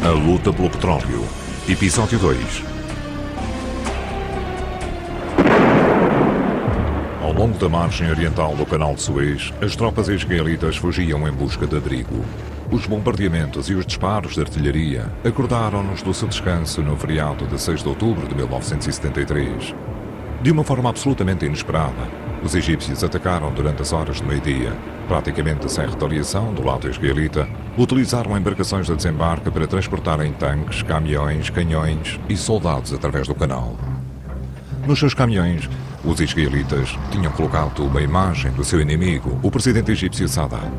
A luta pelo petróleo. Episódio 2. Ao longo da margem oriental do Canal de Suez, as tropas israelitas fugiam em busca de abrigo. Os bombardeamentos e os disparos de artilharia acordaram-nos do seu descanso no feriado de 6 de outubro de 1973. De uma forma absolutamente inesperada, os egípcios atacaram durante as horas do meio-dia. Praticamente sem retaliação do lado israelita, utilizaram embarcações de desembarque para transportarem tanques, caminhões, canhões e soldados através do canal. Nos seus caminhões, os israelitas tinham colocado uma imagem do seu inimigo, o presidente egípcio Sadat.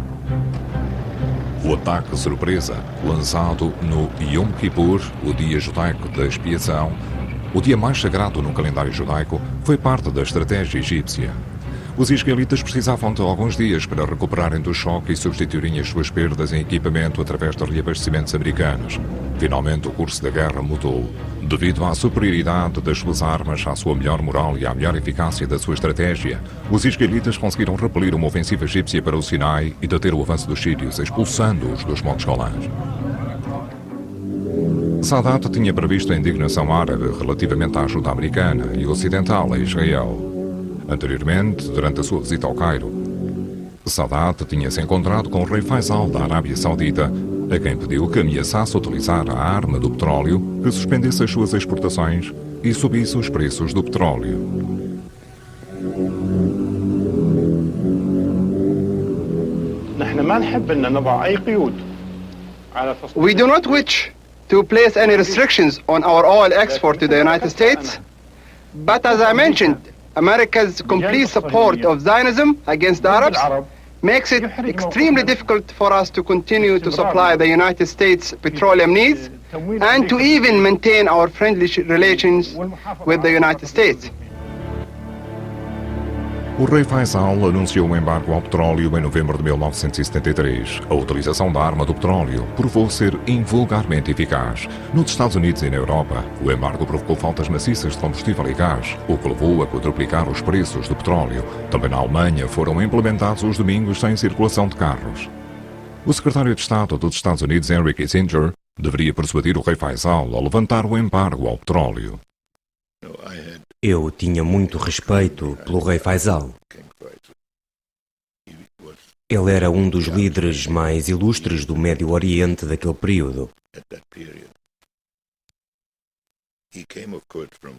O ataque surpresa, lançado no Yom Kippur, o dia judaico da expiação, o dia mais sagrado no calendário judaico, foi parte da estratégia egípcia. Os israelitas precisavam de alguns dias para recuperarem do choque e substituírem as suas perdas em equipamento através de reabastecimentos americanos. Finalmente, o curso da guerra mudou. Devido à superioridade das suas armas, à sua melhor moral e à melhor eficácia da sua estratégia, os israelitas conseguiram repelir uma ofensiva egípcia para o Sinai e deter o avanço dos sírios, expulsando-os dos Montes Golãs. Sadat tinha previsto a indignação árabe relativamente à ajuda americana e ocidental a Israel. Anteriormente, durante a sua visita ao Cairo, Sadat tinha se encontrado com o rei Faisal da Arábia Saudita, a quem pediu que ameaçasse utilizar a arma do petróleo, que suspendesse as suas exportações e subisse os preços do petróleo. We do not wish to place any restrictions on our oil export to the United States, but as I mentioned, America's complete support of Zionism against the Arabs makes it extremely difficult for us to continue to supply the United States petroleum needs and to even maintain our friendly relations with the United States. O rei Faisal anunciou um embargo ao petróleo em novembro de 1973. A utilização da arma do petróleo provou ser invulgarmente eficaz. Nos Estados Unidos e na Europa, o embargo provocou faltas maciças de combustível e gás, o que levou a quadruplicar os preços do petróleo. Também na Alemanha foram implementados os domingos sem circulação de carros. O secretário de Estado dos Estados Unidos, Henry Kissinger, deveria persuadir o rei Faisal a levantar o embargo ao petróleo. Eu tinha muito respeito pelo rei Faisal. Ele era um dos líderes mais ilustres do Médio Oriente daquele período.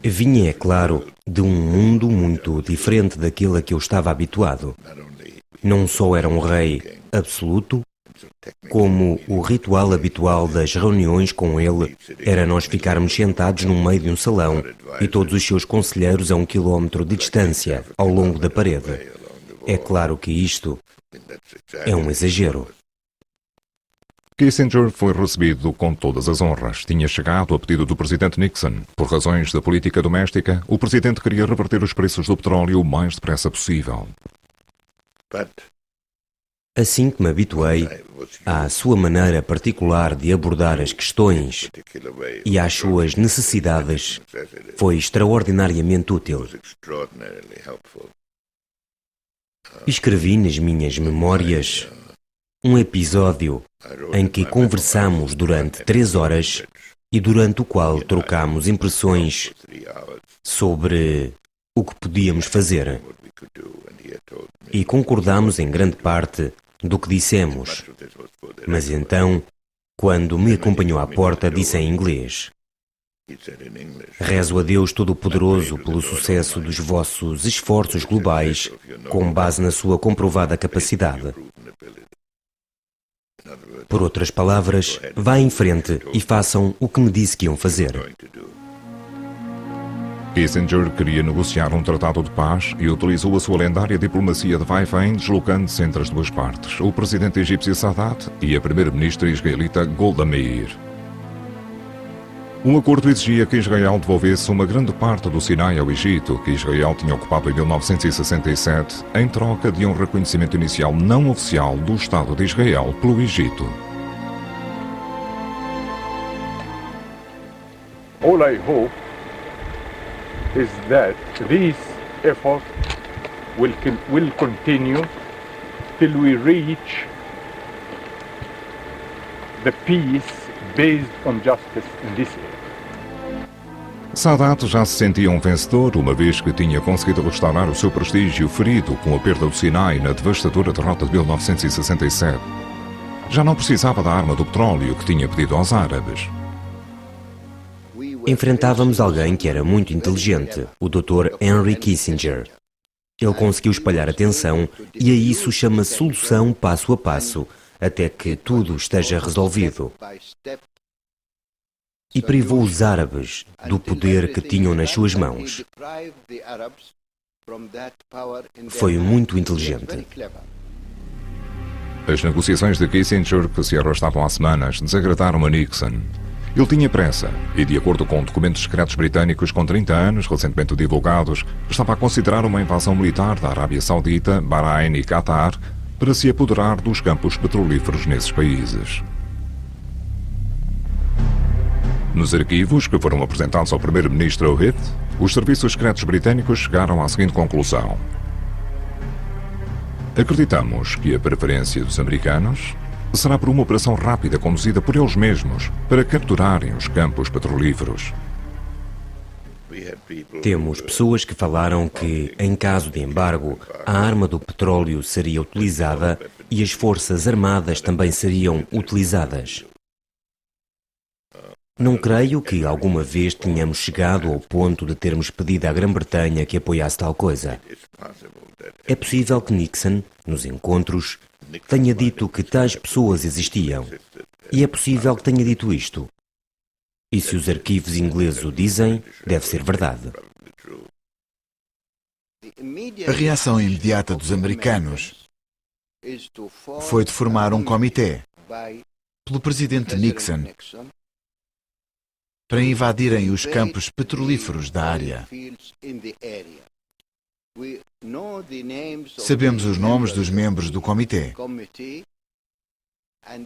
Vinha, é claro, de um mundo muito diferente daquele a que eu estava habituado. Não só era um rei absoluto, como o ritual habitual das reuniões com ele era nós ficarmos sentados no meio de um salão e todos os seus conselheiros a 1 quilómetro de distância, ao longo da parede. É claro que isto é um exagero. Kissinger foi recebido com todas as honras. Tinha chegado a pedido do presidente Nixon. Por razões da política doméstica, o presidente queria reverter os preços do petróleo o mais depressa possível. Assim que me habituei à sua maneira particular de abordar as questões e às suas necessidades, foi extraordinariamente útil. Escrevi nas minhas memórias um episódio em que conversamos durante 3 horas e durante o qual trocámos impressões sobre o que podíamos fazer. E concordámos em grande parte do que dissemos. Mas então, quando me acompanhou à porta, disse em inglês: rezo a Deus Todo-Poderoso pelo sucesso dos vossos esforços globais com base na sua comprovada capacidade. Por outras palavras, vá em frente e façam o que me disse que iam fazer. Kissinger queria negociar um tratado de paz e utilizou a sua lendária diplomacia de vai-vem, deslocando-se entre as duas partes, o presidente egípcio Sadat e a primeira-ministra israelita Golda Meir. Um acordo exigia que Israel devolvesse uma grande parte do Sinai ao Egito, que Israel tinha ocupado em 1967, em troca de um reconhecimento inicial não oficial do Estado de Israel pelo Egito. All I hope is that this effort will continue till we reach the peace based on justice in this area. Sadat já se sentia um vencedor, uma vez que tinha conseguido restaurar o seu prestígio ferido com a perda do Sinai na devastadora derrota de 1967. Já não precisava da arma do petróleo que tinha pedido aos árabes. Enfrentávamos alguém que era muito inteligente, o Dr. Henry Kissinger. Ele conseguiu espalhar a tensão e a isso chama solução passo a passo, até que tudo esteja resolvido. E privou os árabes do poder que tinham nas suas mãos. Foi muito inteligente. As negociações de Kissinger, que se arrastavam há semanas, desagradaram a Nixon. Ele tinha pressa e, de acordo com documentos secretos britânicos com 30 anos, recentemente divulgados, estava a considerar uma invasão militar da Arábia Saudita, Bahrein e Qatar para se apoderar dos campos petrolíferos nesses países. Nos arquivos que foram apresentados ao primeiro-ministro Oued, os serviços secretos britânicos chegaram à seguinte conclusão. Acreditamos que a preferência dos americanos será por uma operação rápida conduzida por eles mesmos para capturarem os campos petrolíferos. Temos pessoas que falaram que, em caso de embargo, a arma do petróleo seria utilizada e as forças armadas também seriam utilizadas. Não creio que alguma vez tenhamos chegado ao ponto de termos pedido à Grã-Bretanha que apoiasse tal coisa. É possível que Nixon, nos encontros, tenha dito que tais pessoas existiam. E é possível que tenha dito isto. E se os arquivos ingleses o dizem, deve ser verdade. A reação imediata dos americanos foi de formar um comitê pelo presidente Nixon para invadirem os campos petrolíferos da área. Sabemos os nomes dos membros do comitê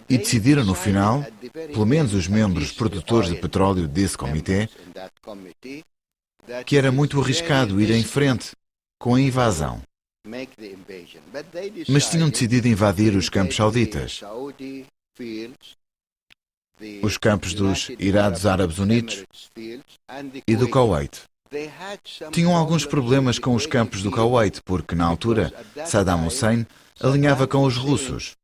e decidiram no final, pelo menos os membros produtores de petróleo desse comitê, que era muito arriscado ir em frente com a invasão. Mas tinham decidido invadir os campos sauditas, os campos dos Emirados Árabes Unidos e do Kuwait. Tinham alguns problemas com os campos do Kuwait, porque, na altura, Saddam Hussein alinhava com os russos.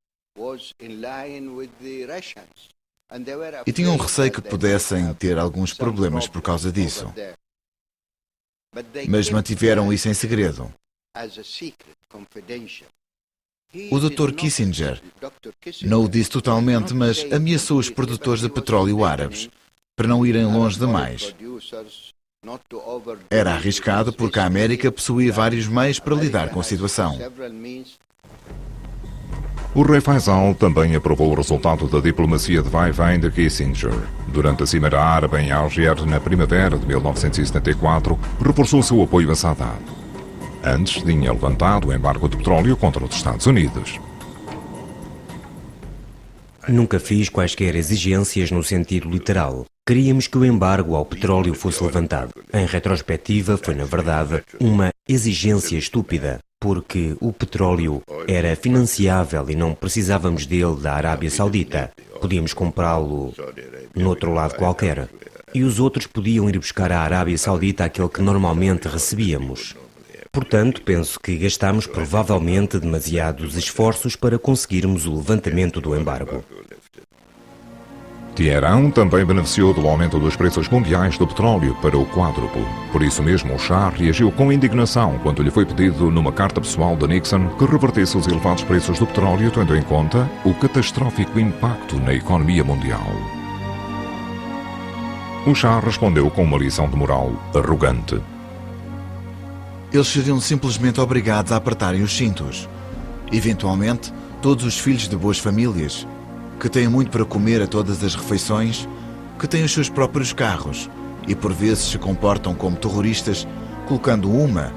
E tinham receio que pudessem ter alguns problemas por causa disso. Mas mantiveram isso em segredo. O Dr. Kissinger não o disse totalmente, mas ameaçou os produtores de petróleo árabes para não irem longe demais. Era arriscado porque a América possuía vários meios para lidar com a situação. O rei Faisal também aprovou o resultado da diplomacia de vai-vem de Kissinger. Durante a Cimeira Árabe em Alger, na primavera de 1974, reforçou seu apoio a Sadat. Antes tinha levantado o embargo de petróleo contra os Estados Unidos. Nunca fiz quaisquer exigências no sentido literal. Queríamos que o embargo ao petróleo fosse levantado. Em retrospectiva, foi, na verdade, uma exigência estúpida, porque o petróleo era financiável e não precisávamos dele da Arábia Saudita. Podíamos comprá-lo no outro lado qualquer. E os outros podiam ir buscar à Arábia Saudita aquele que normalmente recebíamos. Portanto, penso que gastámos provavelmente demasiados esforços para conseguirmos o levantamento do embargo. Teherã também beneficiou do aumento dos preços mundiais do petróleo para o quádruplo. Por isso mesmo, o Shah reagiu com indignação quando lhe foi pedido numa carta pessoal de Nixon que revertesse os elevados preços do petróleo, tendo em conta o catastrófico impacto na economia mundial. O Shah respondeu com uma lição de moral arrogante. Eles seriam simplesmente obrigados a apertarem os cintos. Eventualmente, todos os filhos de boas famílias, que têm muito para comer a todas as refeições, que têm os seus próprios carros e por vezes se comportam como terroristas, colocando uma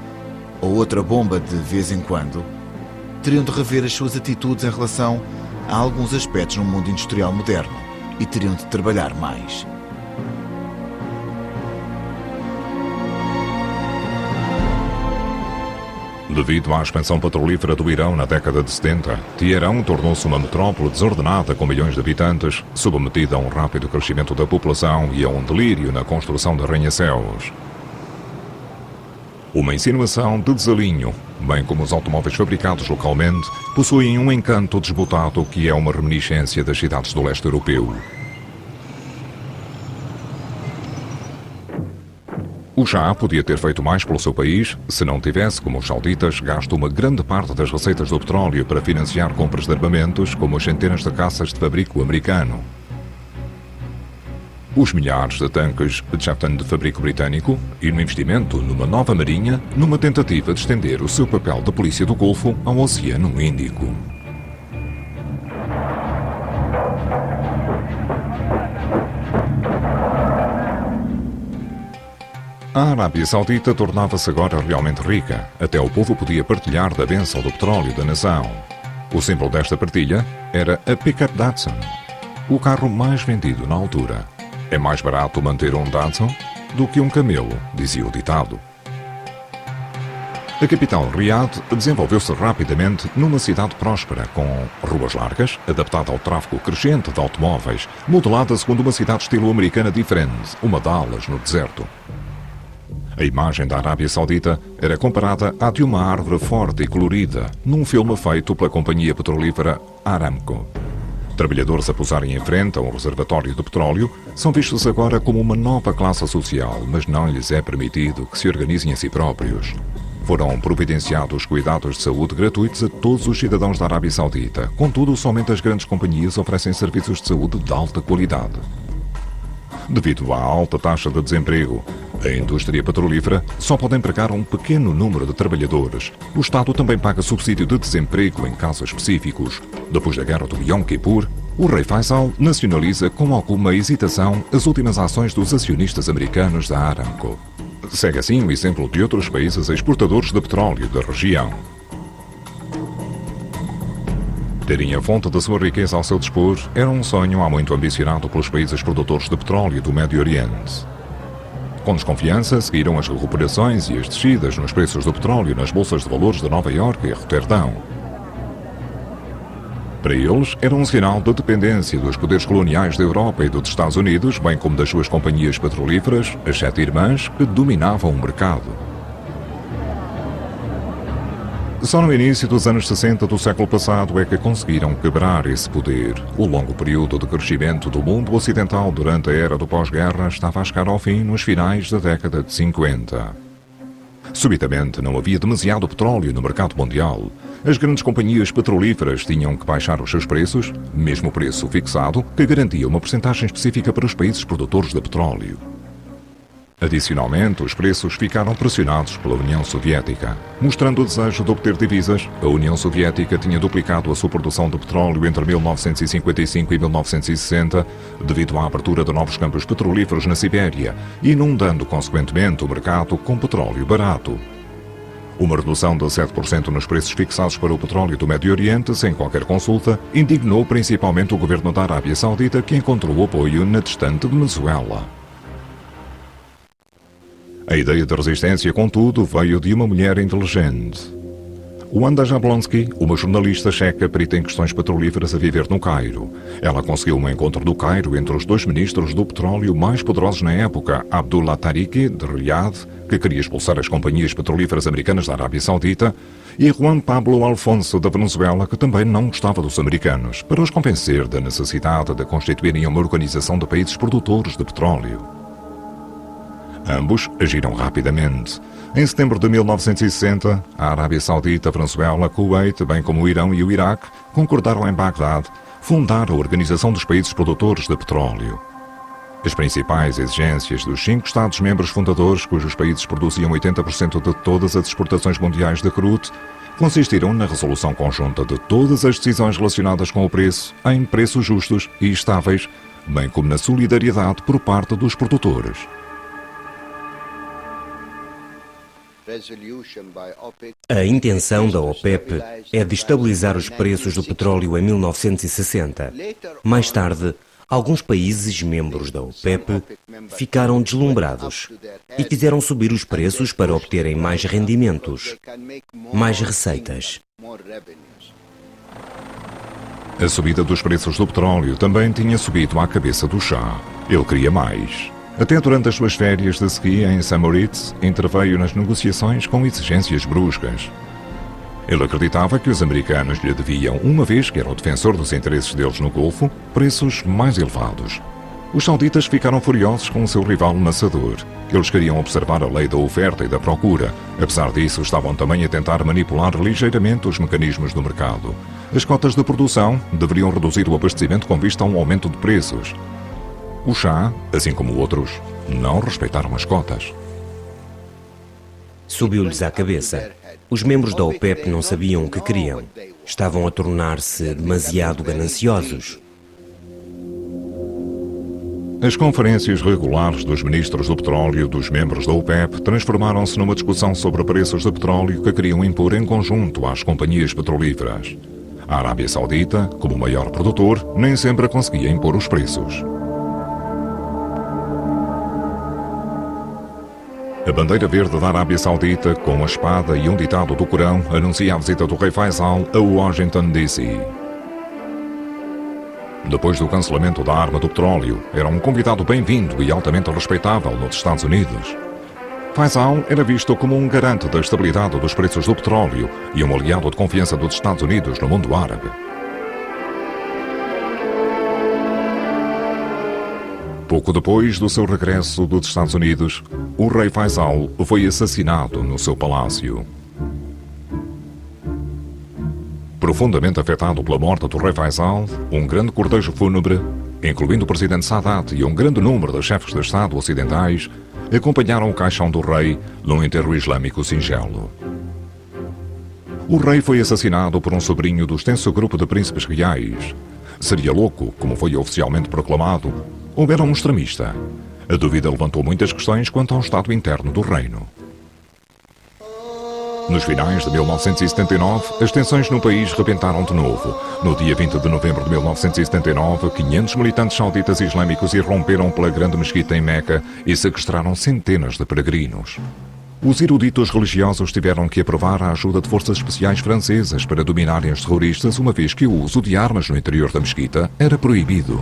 ou outra bomba de vez em quando, teriam de rever as suas atitudes em relação a alguns aspectos no mundo industrial moderno e teriam de trabalhar mais. Devido à expansão petrolífera do Irão na década de 70, Teherão tornou-se uma metrópole desordenada com milhões de habitantes, submetida a um rápido crescimento da população e a um delírio na construção de arranha-céus. Uma insinuação de desalinho, bem como os automóveis fabricados localmente, possuem um encanto desbotado que é uma reminiscência das cidades do leste europeu. O Shah podia ter feito mais pelo seu país se não tivesse, como os sauditas, gasto uma grande parte das receitas do petróleo para financiar compras de armamentos, como as centenas de caças de fabrico americano. Os milhares de tanques Chatham de fabrico britânico e no investimento numa nova marinha, numa tentativa de estender o seu papel de polícia do Golfo ao Oceano Índico. A Arábia Saudita tornava-se agora realmente rica. Até o povo podia partilhar da bênção do petróleo da nação. O símbolo desta partilha era a Pickup Datsun, o carro mais vendido na altura. É mais barato manter um Datsun do que um camelo, dizia o ditado. A capital, Riad, desenvolveu-se rapidamente numa cidade próspera, com ruas largas, adaptada ao tráfego crescente de automóveis, modelada segundo uma cidade estilo americana diferente, uma Dallas no deserto. A imagem da Arábia Saudita era comparada à de uma árvore forte e colorida, num filme feito pela companhia petrolífera Aramco. Trabalhadores a pousarem em frente a um reservatório de petróleo são vistos agora como uma nova classe social, mas não lhes é permitido que se organizem a si próprios. Foram providenciados cuidados de saúde gratuitos a todos os cidadãos da Arábia Saudita. Contudo, somente as grandes companhias oferecem serviços de saúde de alta qualidade. Devido à alta taxa de desemprego, a indústria petrolífera só pode empregar um pequeno número de trabalhadores. O Estado também paga subsídio de desemprego em casos específicos. Depois da guerra do Yom Kippur, o rei Faisal nacionaliza com alguma hesitação as últimas ações dos acionistas americanos da Aramco. Segue assim o exemplo de outros países exportadores de petróleo da região. Terem a fonte da sua riqueza ao seu dispor era um sonho há muito ambicionado pelos países produtores de petróleo do Médio Oriente. Com desconfiança, seguiram as recuperações e as descidas nos preços do petróleo nas bolsas de valores de Nova Iorque e Roterdão. Para eles, era um sinal de dependência dos poderes coloniais da Europa e dos Estados Unidos, bem como das suas companhias petrolíferas, as 7 irmãs, que dominavam o mercado. Só no início dos anos 60 do século passado é que conseguiram quebrar esse poder. O longo período de crescimento do mundo ocidental durante a era do pós-guerra estava a chegar ao fim nos finais da década de 50. Subitamente não havia demasiado petróleo no mercado mundial. As grandes companhias petrolíferas tinham que baixar os seus preços, mesmo o preço fixado, que garantia uma percentagem específica para os países produtores de petróleo. Adicionalmente, os preços ficaram pressionados pela União Soviética. Mostrando o desejo de obter divisas, a União Soviética tinha duplicado a sua produção de petróleo entre 1955 e 1960, devido à abertura de novos campos petrolíferos na Sibéria, inundando consequentemente o mercado com petróleo barato. Uma redução de 7% nos preços fixados para o petróleo do Médio Oriente, sem qualquer consulta, indignou principalmente o governo da Arábia Saudita, que encontrou apoio na distante Venezuela. A ideia de resistência, contudo, veio de uma mulher inteligente. Wanda Jablonski, uma jornalista checa perita em questões petrolíferas a viver no Cairo. Ela conseguiu um encontro no Cairo entre os 2 ministros do petróleo mais poderosos na época, Abdullah Tariqi, de Riad, que queria expulsar as companhias petrolíferas americanas da Arábia Saudita, e Juan Pablo Alfonso, da Venezuela, que também não gostava dos americanos, para os convencer da necessidade de constituírem uma organização de países produtores de petróleo. Ambos agiram rapidamente. Em setembro de 1960, a Arábia Saudita, a Venezuela, Kuwait, bem como o Irão e o Iraque, concordaram em Bagdade fundar a Organização dos Países Produtores de Petróleo. As principais exigências dos 5 Estados-membros fundadores, cujos países produziam 80% de todas as exportações mundiais de crudo, consistiram na resolução conjunta de todas as decisões relacionadas com o preço, em preços justos e estáveis, bem como na solidariedade por parte dos produtores. A intenção da OPEP é de estabilizar os preços do petróleo em 1960. Mais tarde, Alguns países membros da OPEP ficaram deslumbrados e fizeram subir os preços para obterem mais rendimentos, mais receitas. A subida dos preços do petróleo também tinha subido à cabeça do Shah. Ele queria mais. Até durante as suas férias de ski em St. Moritz, interveio nas negociações com exigências bruscas. Ele acreditava que os americanos lhe deviam, uma vez que era o defensor dos interesses deles no Golfo, preços mais elevados. Os sauditas ficaram furiosos com o seu rival maçador. Eles queriam observar a lei da oferta e da procura. Apesar disso, estavam também a tentar manipular ligeiramente os mecanismos do mercado. As cotas de produção deveriam reduzir o abastecimento com vista a um aumento de preços. O Shah, assim como outros, não respeitaram as cotas. Subiu-lhes à cabeça. Os membros da OPEP não sabiam o que queriam. Estavam a tornar-se demasiado gananciosos. As conferências regulares dos ministros do petróleo dos membros da OPEP transformaram-se numa discussão sobre preços de petróleo que queriam impor em conjunto às companhias petrolíferas. A Arábia Saudita, como o maior produtor, nem sempre conseguia impor os preços. A bandeira verde da Arábia Saudita, com a espada e um ditado do Corão, anuncia a visita do rei Faisal a Washington, D.C. Depois do cancelamento da arma do petróleo, era um convidado bem-vindo e altamente respeitável nos Estados Unidos. Faisal era visto como um garante da estabilidade dos preços do petróleo e um aliado de confiança dos Estados Unidos no mundo árabe. Pouco depois do seu regresso dos Estados Unidos, o rei Faisal foi assassinado no seu palácio. Profundamente afetado pela morte do rei Faisal, um grande cortejo fúnebre, incluindo o presidente Sadat e um grande número de chefes de Estado ocidentais, acompanharam o caixão do rei num enterro islâmico singelo. O rei foi assassinado por um sobrinho do extenso grupo de príncipes reais. Seria louco, como foi oficialmente proclamado, ou era um extremista? A dúvida levantou muitas questões quanto ao estado interno do reino. Nos finais de 1979, as tensões no país rebentaram de novo. No dia 20 de novembro de 1979, 500 militantes sauditas islâmicos irromperam pela grande mesquita em Meca e sequestraram centenas de peregrinos. Os eruditos religiosos tiveram que aprovar a ajuda de forças especiais francesas para dominarem os terroristas, uma vez que o uso de armas no interior da mesquita era proibido.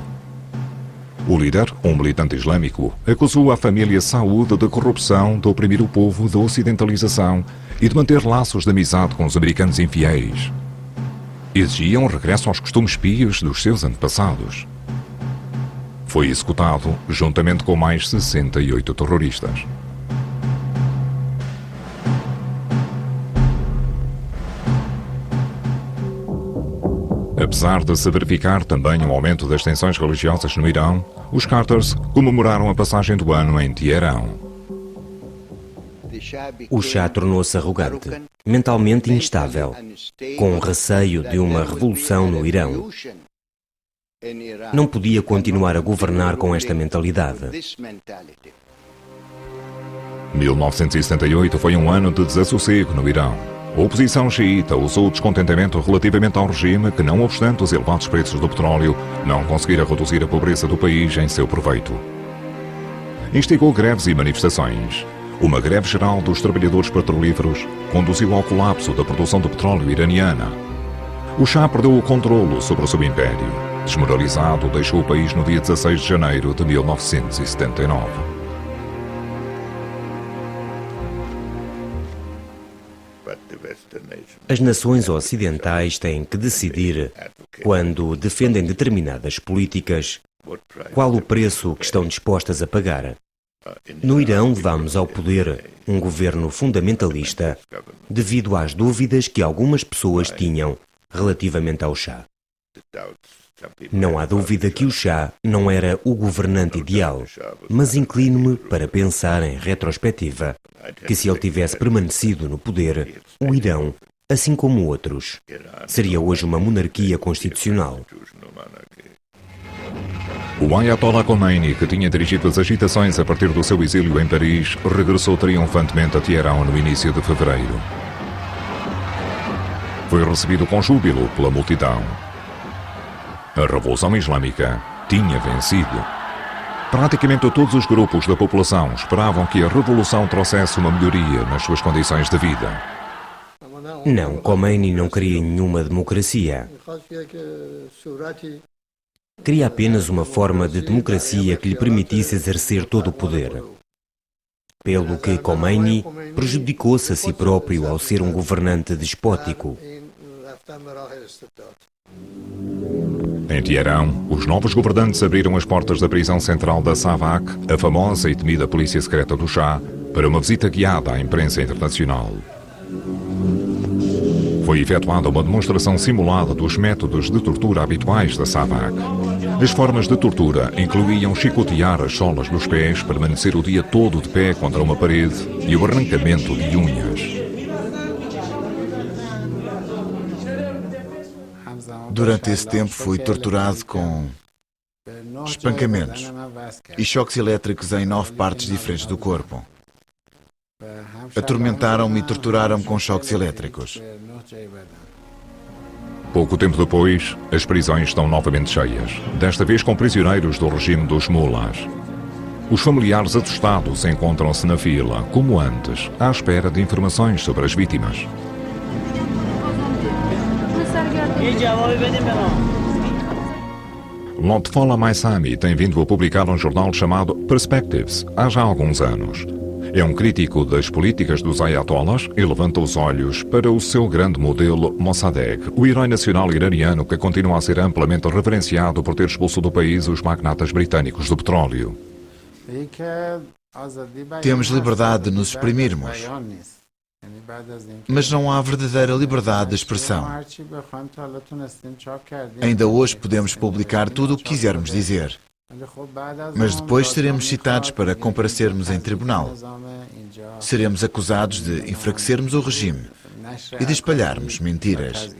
O líder, um militante islâmico, acusou a família Saúde de corrupção, de oprimir o povo, de ocidentalização e de manter laços de amizade com os americanos infiéis. Exigiam regresso aos costumes pios dos seus antepassados. Foi executado juntamente com mais 68 terroristas. Apesar de se verificar também um aumento das tensões religiosas no Irão, os Carters comemoraram a passagem do ano em Teherão. O Shah tornou-se arrogante, mentalmente instável, com receio de uma revolução no Irão. Não podia continuar a governar com esta mentalidade. 1978 foi um ano de desassossego no Irão. A oposição xiita usou o descontentamento relativamente ao regime que, não obstante os elevados preços do petróleo, não conseguira reduzir a pobreza do país em seu proveito. Instigou greves e manifestações. Uma greve geral dos trabalhadores petrolíferos conduziu ao colapso da produção de petróleo iraniana. O Shah perdeu o controlo sobre o seu império. Desmoralizado, deixou o país no dia 16 de janeiro de 1979. As nações ocidentais têm que decidir, quando defendem determinadas políticas, qual o preço que estão dispostas a pagar. No Irão, levamos ao poder um governo fundamentalista devido às dúvidas que algumas pessoas tinham relativamente ao Shah. Não há dúvida que o Shah não era o governante ideal, mas inclino-me para pensar em retrospectiva que se ele tivesse permanecido no poder, o Irão, assim como outros, seria hoje uma monarquia constitucional. O Ayatollah Khomeini, que tinha dirigido as agitações a partir do seu exílio em Paris, regressou triunfantemente a Teherão no início de fevereiro. Foi recebido com júbilo pela multidão. A Revolução Islâmica tinha vencido. Praticamente todos os grupos da população esperavam que a revolução trouxesse uma melhoria nas suas condições de vida. Não, Khomeini não queria nenhuma democracia. Queria apenas uma forma de democracia que lhe permitisse exercer todo o poder. Pelo que Khomeini prejudicou-se a si próprio ao ser um governante despótico. Em Teherão, os novos governantes abriram as portas da prisão central da Savak, a famosa e temida polícia secreta do Shah, para uma visita guiada à imprensa internacional. Foi efetuada uma demonstração simulada dos métodos de tortura habituais da Savak. As formas de tortura incluíam chicotear as solas dos pés, permanecer o dia todo de pé contra uma parede e o arrancamento de unhas. Durante esse tempo fui torturado com espancamentos e choques elétricos em 9 partes diferentes do corpo. Atormentaram-me e torturaram-me com choques elétricos. Pouco tempo depois, as prisões estão novamente cheias, desta vez com prisioneiros do regime dos mullahs. Os familiares assustados encontram-se na fila, como antes, à espera de informações sobre as vítimas. Lotfola Maisami tem vindo a publicar um jornal chamado Perspectives há já alguns anos. É um crítico das políticas dos ayatollahs e levanta os olhos para o seu grande modelo Mossadegh, o herói nacional iraniano que continua a ser amplamente reverenciado por ter expulso do país os magnatas britânicos do petróleo. Temos liberdade de nos exprimirmos, mas não há verdadeira liberdade de expressão. Ainda hoje podemos publicar tudo o que quisermos dizer, mas depois seremos citados para comparecermos em tribunal. Seremos acusados de enfraquecermos o regime e de espalharmos mentiras.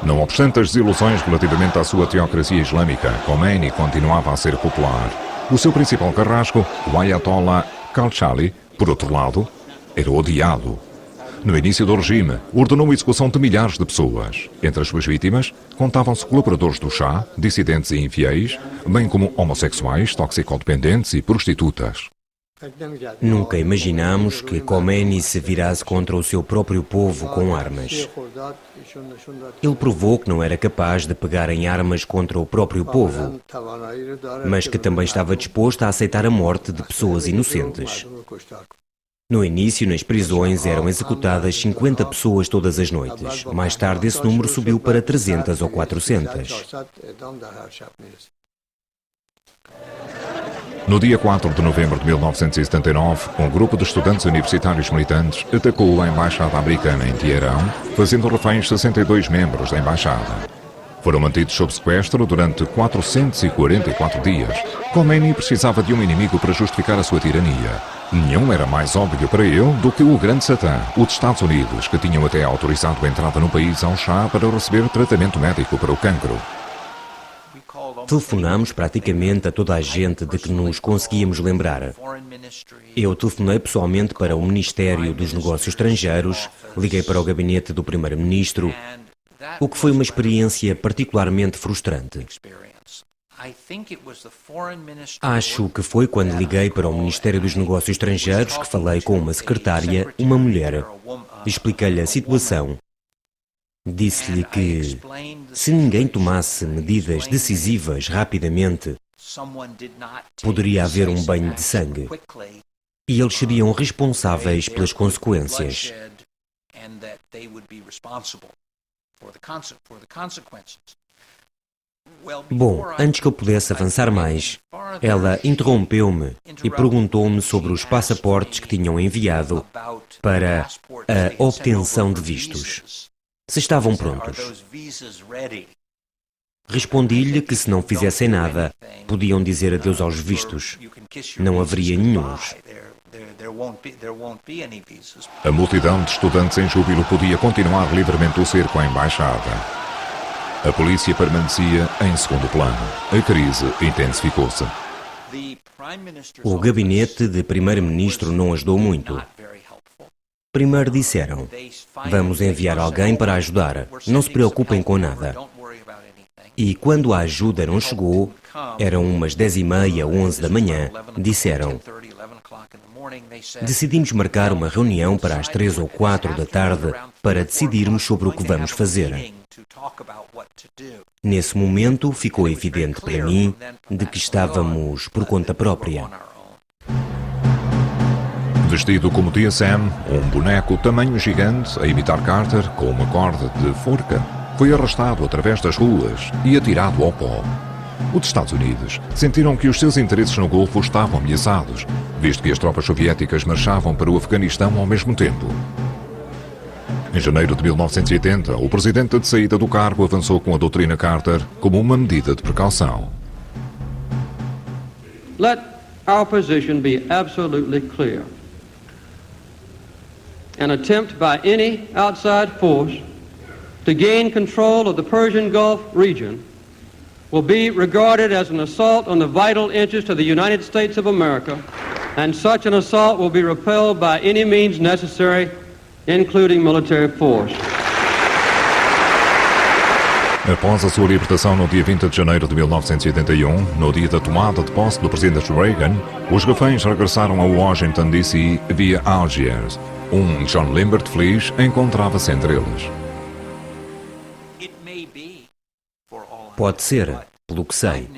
Não obstante as desilusões relativamente à sua teocracia islâmica, Khomeini continuava a ser popular. O seu principal carrasco, o Ayatollah Khalchali, por outro lado, era odiado. No início do regime, ordenou a execução de milhares de pessoas. Entre as suas vítimas, contavam-se colaboradores do Shah, dissidentes e infiéis, bem como homossexuais, toxicodependentes e prostitutas. Nunca imaginamos que Khomeini se virasse contra o seu próprio povo com armas. Ele provou que não era capaz de pegar em armas contra o próprio povo, mas que também estava disposto a aceitar a morte de pessoas inocentes. No início, nas prisões, eram executadas 50 pessoas todas as noites. Mais tarde, esse número subiu para 300 ou 400. No dia 4 de novembro de 1979, um grupo de estudantes universitários militantes atacou a embaixada americana em Teherão, fazendo reféns 62 membros da embaixada. Foram mantidos sob sequestro durante 444 dias. Khomeini precisava de um inimigo para justificar a sua tirania. Nenhum era mais óbvio para ele do que o grande Satã, os Estados Unidos, que tinham até autorizado a entrada no país ao Shah para receber tratamento médico para o cancro. Telefonámos praticamente a toda a gente de que nos conseguíamos lembrar. Eu telefonei pessoalmente para o Ministério dos Negócios Estrangeiros, liguei para o gabinete do Primeiro-Ministro, o que foi uma experiência particularmente frustrante. Acho que foi quando liguei para o Ministério dos Negócios Estrangeiros que falei com uma secretária, uma mulher. Expliquei-lhe a situação. Disse-lhe que, se ninguém tomasse medidas decisivas rapidamente, poderia haver um banho de sangue. E eles seriam responsáveis pelas consequências. Bom, antes que eu pudesse avançar mais, ela interrompeu-me e perguntou-me sobre os passaportes que tinham enviado para a obtenção de vistos. Se estavam prontos. Respondi-lhe que se não fizessem nada, podiam dizer adeus aos vistos. Não haveria nenhuns. A multidão de estudantes em júbilo podia continuar livremente o cerco à embaixada. A polícia permanecia em segundo plano. A crise intensificou-se. O gabinete de primeiro-ministro não ajudou muito. Primeiro disseram: vamos enviar alguém para ajudar, não se preocupem com nada. E quando a ajuda não chegou, eram umas 10h30, 11 da manhã, disseram: decidimos marcar uma reunião para as 3 ou 4 da tarde para decidirmos sobre o que vamos fazer. Nesse momento ficou evidente para mim de que estávamos por conta própria. Vestido como TSM, um boneco tamanho gigante a imitar Carter com uma corda de forca, foi arrastado através das ruas e atirado ao pó. Os Estados Unidos sentiram que os seus interesses no Golfo estavam ameaçados, visto que as tropas soviéticas marchavam para o Afeganistão ao mesmo tempo. Em janeiro de 1980, o presidente de saída do cargo avançou com a doutrina Carter como uma medida de precaução. Let our position be absolutely clear. An attempt by any outside force to gain control of the Persian Gulf region will be regarded as an assault on the vital interest of the United States of America, and such an assault will be repelled by any means necessary, including military force. Após a sua libertação no dia 20 de janeiro de 1981, no dia da tomada de posse do presidente Reagan, os reféns regressaram a Washington, D.C. via Algiers. John Lambert Fleisch encontrava-se entre eles. Pode ser, pelo que sei,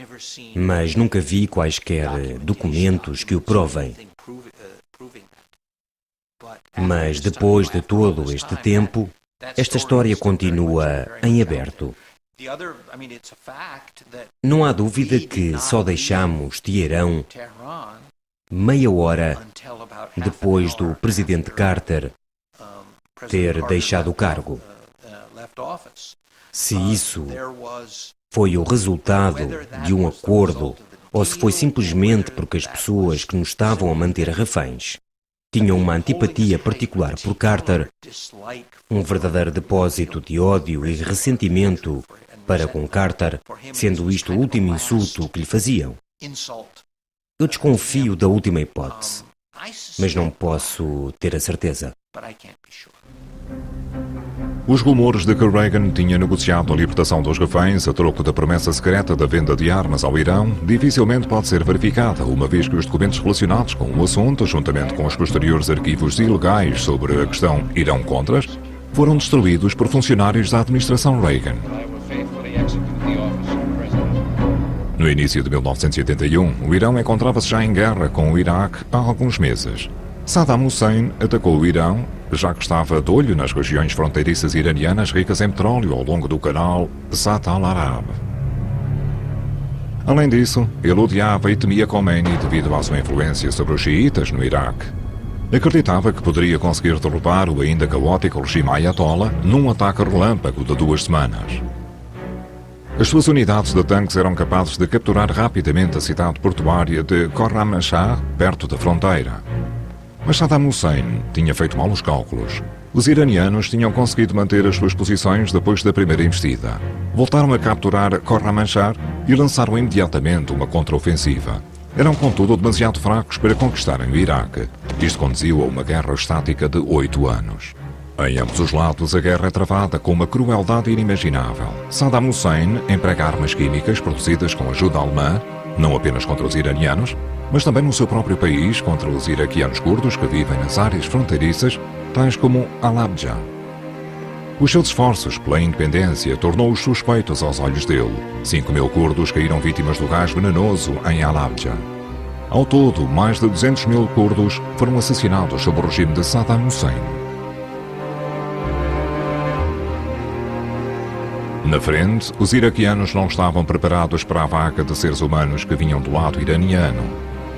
mas nunca vi quaisquer documentos que o provem. Mas depois de todo este tempo, esta história continua em aberto. Não há dúvida que só deixamos Teherão meia hora depois do presidente Carter ter deixado o cargo. Se isso foi o resultado de um acordo ou se foi simplesmente porque as pessoas que nos estavam a manter reféns tinham uma antipatia particular por Carter, um verdadeiro depósito de ódio e ressentimento para com Carter, sendo isto o último insulto que lhe faziam. Eu desconfio da última hipótese, mas não posso ter a certeza. Os rumores de que Reagan tinha negociado a libertação dos reféns a troco da promessa secreta da venda de armas ao Irão dificilmente pode ser verificada, uma vez que os documentos relacionados com o assunto, juntamente com os posteriores arquivos ilegais sobre a questão Irão-Contras, foram destruídos por funcionários da administração Reagan. No início de 1981, o Irão encontrava-se já em guerra com o Iraque há alguns meses. Saddam Hussein atacou o Irão, já que estava de olho nas regiões fronteiriças iranianas ricas em petróleo ao longo do canal Sat al-Arab. Além disso, ele odiava e temia Khomeini devido à sua influência sobre os xiitas no Iraque. Acreditava que poderia conseguir derrubar o ainda caótico regime Ayatollah num ataque relâmpago de 2 semanas. As suas unidades de tanques eram capazes de capturar rapidamente a cidade portuária de Khorramshahr, perto da fronteira. Mas Saddam Hussein tinha feito mal os cálculos. Os iranianos tinham conseguido manter as suas posições depois da primeira investida. Voltaram a capturar Khorramshahr e lançaram imediatamente uma contraofensiva. Eram, contudo, demasiado fracos para conquistarem o Iraque. Isto conduziu a uma guerra estática de 8 anos. Em ambos os lados, a guerra é travada com uma crueldade inimaginável. Saddam Hussein emprega armas químicas produzidas com ajuda alemã, não apenas contra os iranianos, mas também no seu próprio país contra os iraquianos curdos que vivem nas áreas fronteiriças, tais como Halabja. Os seus esforços pela independência tornou-os suspeitos aos olhos dele. 5.000 curdos caíram vítimas do gás venenoso em Halabja. Ao todo, mais de 200.000 curdos foram assassinados sob o regime de Saddam Hussein. Na frente, os iraquianos não estavam preparados para a vaga de seres humanos que vinham do lado iraniano,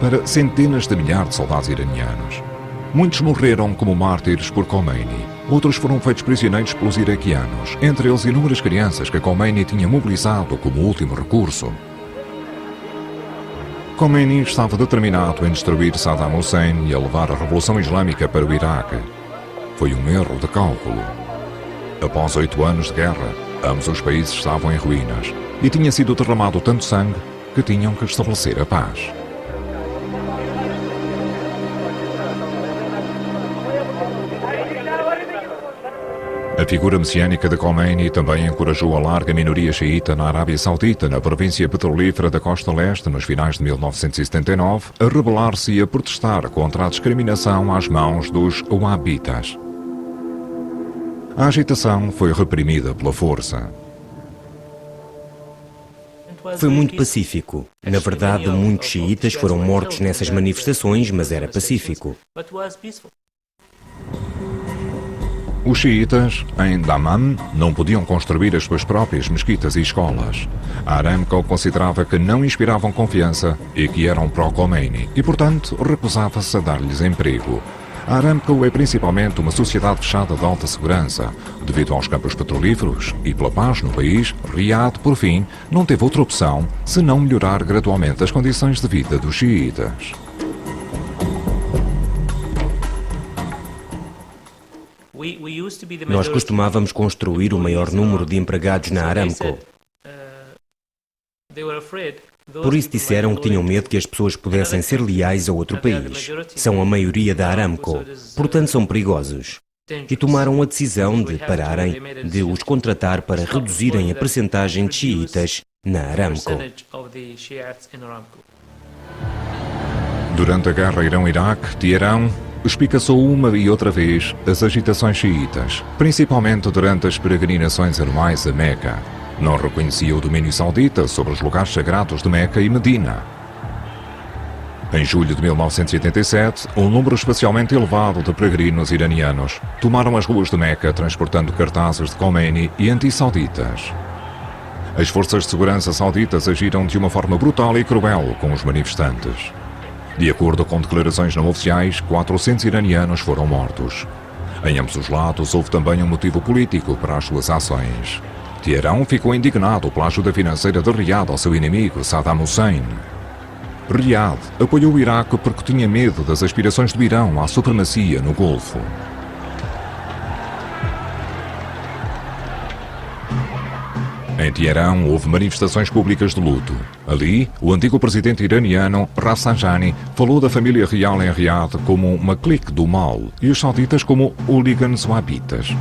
para centenas de milhares de soldados iranianos. Muitos morreram como mártires por Khomeini, outros foram feitos prisioneiros pelos iraquianos, entre eles inúmeras crianças que Khomeini tinha mobilizado como último recurso. Khomeini estava determinado em destruir Saddam Hussein e a levar a Revolução Islâmica para o Iraque. Foi um erro de cálculo. Após 8 anos de guerra, ambos os países estavam em ruínas e tinha sido derramado tanto sangue que tinham que estabelecer a paz. figura messiânica de Khomeini também encorajou a larga minoria xiita na Arábia Saudita, na província petrolífera da Costa Leste, nos finais de 1979, a rebelar-se e a protestar contra a discriminação às mãos dos Wahhabitas. A agitação foi reprimida pela força. Foi muito pacífico. Na verdade, muitos xiitas foram mortos nessas manifestações, mas era pacífico. Os xiitas, em Dammam, não podiam construir as suas próprias mesquitas e escolas. A Aramco considerava que não inspiravam confiança e que eram pró-Khomeini e, portanto, recusava-se a dar-lhes emprego. A Aramco é principalmente uma sociedade fechada de alta segurança. Devido aos campos petrolíferos e pela paz no país, Riad, por fim, não teve outra opção senão melhorar gradualmente as condições de vida dos xiitas. Nós costumávamos construir o maior número de empregados na Aramco. Por isso disseram que tinham medo que as pessoas pudessem ser leais a outro país. São a maioria da Aramco, portanto são perigosos. E tomaram a decisão de pararem de os contratar para reduzirem a percentagem de xiitas na Aramco. Durante a guerra Irão-Iraque, Teherão espicaçou uma e outra vez as agitações xiitas, principalmente durante as peregrinações anuais a Meca. Não reconhecia o domínio saudita sobre os lugares sagrados de Meca e Medina. Em julho de 1987, um número especialmente elevado de peregrinos iranianos tomaram as ruas de Meca transportando cartazes de Khomeini e anti-sauditas. As forças de segurança sauditas agiram de uma forma brutal e cruel com os manifestantes. De acordo com declarações não oficiais, 400 iranianos foram mortos. Em ambos os lados houve também um motivo político para as suas ações. Teherão ficou indignado pela ajuda financeira de Riad ao seu inimigo, Saddam Hussein. Riad apoiou o Iraque porque tinha medo das aspirações do Irão à supremacia no Golfo. Em Teherão houve manifestações públicas de luto. Ali, o antigo presidente iraniano, Rafsanjani, falou da família real em Riad como uma clique do mal e os sauditas como hooligans wahhabitas.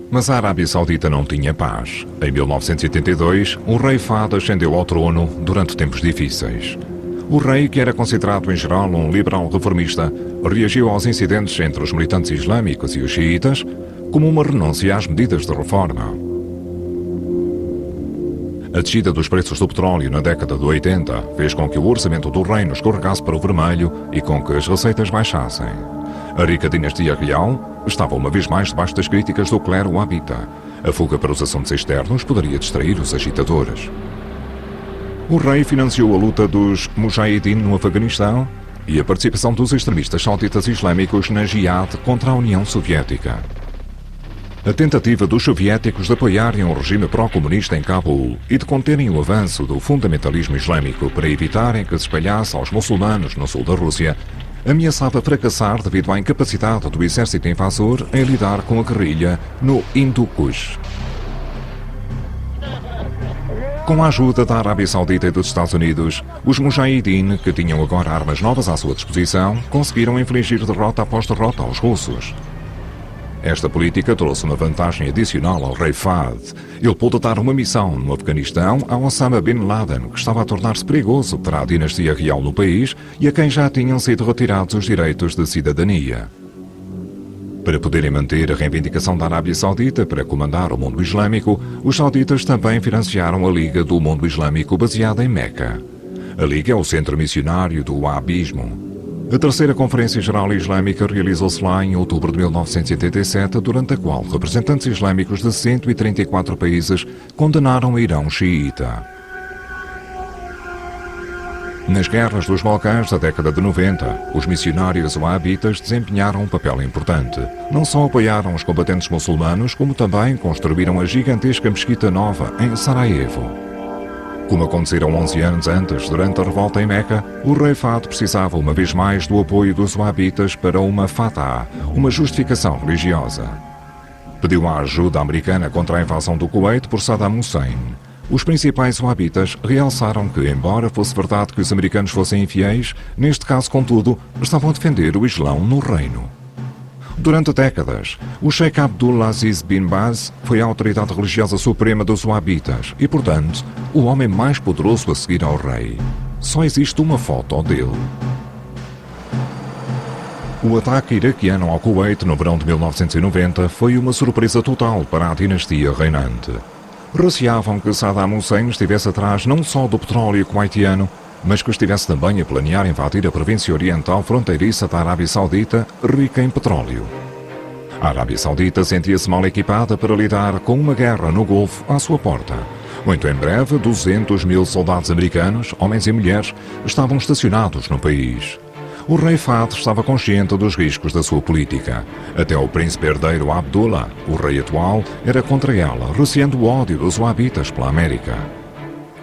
Mas a Arábia Saudita não tinha paz. Em 1982, o rei Fahd ascendeu ao trono durante tempos difíceis. O rei, que era considerado em geral um liberal reformista, reagiu aos incidentes entre os militantes islâmicos e os xiitas como uma renúncia às medidas de reforma. A descida dos preços do petróleo na década de 80 fez com que o orçamento do reino escorregasse para o vermelho e com que as receitas baixassem. A rica dinastia real estava uma vez mais debaixo das críticas do clero wahhabita. A fuga para os assuntos externos poderia distrair os agitadores. O rei financiou a luta dos Mujahideen no Afeganistão e a participação dos extremistas sauditas islâmicos na Jihad contra a União Soviética. A tentativa dos soviéticos de apoiarem um regime pró-comunista em Cabul e de conterem o avanço do fundamentalismo islâmico para evitarem que se espalhasse aos muçulmanos no sul da Rússia ameaçava fracassar devido à incapacidade do exército invasor em lidar com a guerrilha no Hindu-Kush. Com a ajuda da Arábia Saudita e dos Estados Unidos, os Mujahideen, que tinham agora armas novas à sua disposição, conseguiram infligir derrota após derrota aos russos. Esta política trouxe uma vantagem adicional ao rei Fahd. Ele pôde dar uma missão no Afeganistão a Osama Bin Laden, que estava a tornar-se perigoso para a dinastia real no país e a quem já tinham sido retirados os direitos de cidadania. Para poderem manter a reivindicação da Arábia Saudita para comandar o mundo islâmico, os sauditas também financiaram a Liga do Mundo Islâmico baseada em Meca. A Liga é o centro missionário do wahhabismo. A terceira Conferência Geral Islâmica realizou-se lá em outubro de 1987, durante a qual representantes islâmicos de 134 países condenaram o Irão xiita. Nas guerras dos Balcãs da década de 90, os missionários wahhabitas desempenharam um papel importante. Não só apoiaram os combatentes muçulmanos, como também construíram a gigantesca mesquita nova em Sarajevo. Como aconteceram 11 anos antes, durante a revolta em Meca, o rei Fahd precisava uma vez mais do apoio dos wahhabitas para uma fatah, uma justificação religiosa. Pediu a ajuda americana contra a invasão do Kuwait por Saddam Hussein. Os principais wahhabitas realçaram que, embora fosse verdade que os americanos fossem infiéis, neste caso, contudo, estavam a defender o Islão no reino. Durante décadas, o Sheikh Abdul Aziz bin Baz foi a autoridade religiosa suprema dos wahhabitas e, portanto, o homem mais poderoso a seguir ao rei. Só existe uma foto dele. O ataque iraquiano ao Kuwait no verão de 1990 foi uma surpresa total para a dinastia reinante. Receavam que Saddam Hussein estivesse atrás não só do petróleo kuwaitiano, mas que estivesse também a planear invadir a província oriental fronteiriça da Arábia Saudita, rica em petróleo. A Arábia Saudita sentia-se mal equipada para lidar com uma guerra no Golfo à sua porta. Muito em breve, 200 mil soldados americanos, homens e mulheres, estavam estacionados no país. O rei Fahd estava consciente dos riscos da sua política. Até o príncipe herdeiro Abdullah, o rei atual, era contra ela, receando o ódio dos wahhabitas pela América.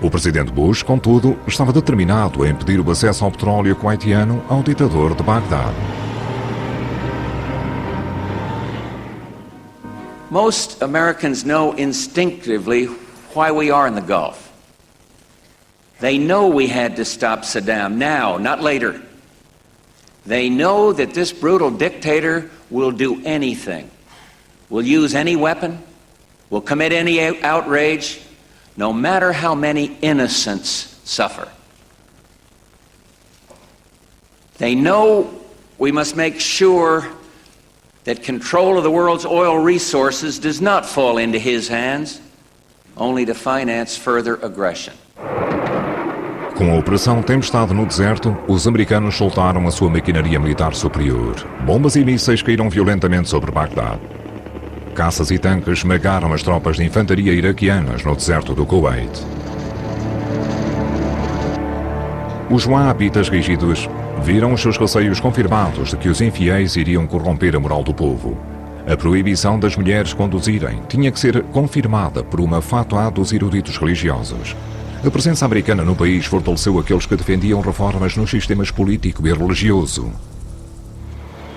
O presidente Bush, contudo, estava determinado a impedir o acesso ao petróleo kuwaitiano ao ditador de Bagdad. Most Americans know instinctively why we are in the Gulf. They know we had to stop Saddam now, not later. They know that this brutal dictator will do anything, will use any weapon, will commit any outrage, no matter how many innocents suffer. They know we must make sure that control of the world's oil resources does not fall into his hands, only to finance further aggression. Com a Operação Tempestade no deserto, os americanos soltaram a sua maquinaria militar superior. Bombas e mísseis caíram violentamente sobre Bagdad. Caças e tanques esmagaram as tropas de infantaria iraquianas no deserto do Kuwait. Os wahhabitas rígidos viram os seus receios confirmados de que os infiéis iriam corromper a moral do povo. A proibição das mulheres conduzirem tinha que ser confirmada por uma fatwa dos eruditos religiosos. A presença americana no país fortaleceu aqueles que defendiam reformas nos sistemas político e religioso.